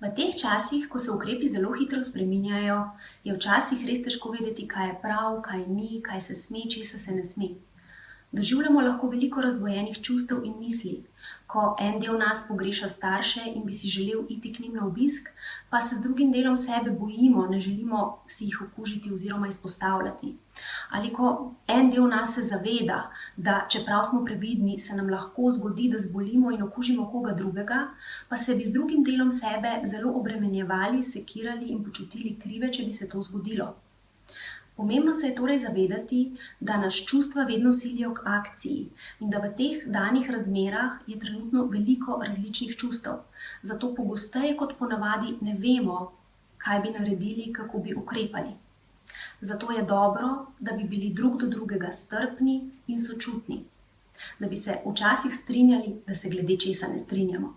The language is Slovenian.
V teh časih, ko se ukrepi zelo hitro spreminjajo, je včasih res težko vedeti, kaj je prav, kaj ni, kaj se sme, česa se ne sme. Doživljamo lahko veliko razdvojenih čustev in misli. Ko en del nas pogreša starše in bi si želel iti k njim na obisk, pa se z drugim delom sebe bojimo, ne želimo si jih okužiti oziroma izpostavljati. Ali ko en del nas se zaveda, da čeprav smo previdni, se nam lahko zgodi, da zbolimo in okužimo koga drugega, pa se bi z drugim delom sebe zelo obremenjevali, sekirali in počutili krive, če bi se to zgodilo. Pomembno se je torej zavedati, da nas čustva vedno silijo k akciji in da v teh danih razmerah je trenutno veliko različnih čustev. Zato pogosteje kot ponavadi ne vemo, kaj bi naredili, kako bi ukrepali. Zato je dobro, da bi bili drug do drugega strpni in sočutni. Da bi se včasih strinjali, da se glede česa ne strinjamo.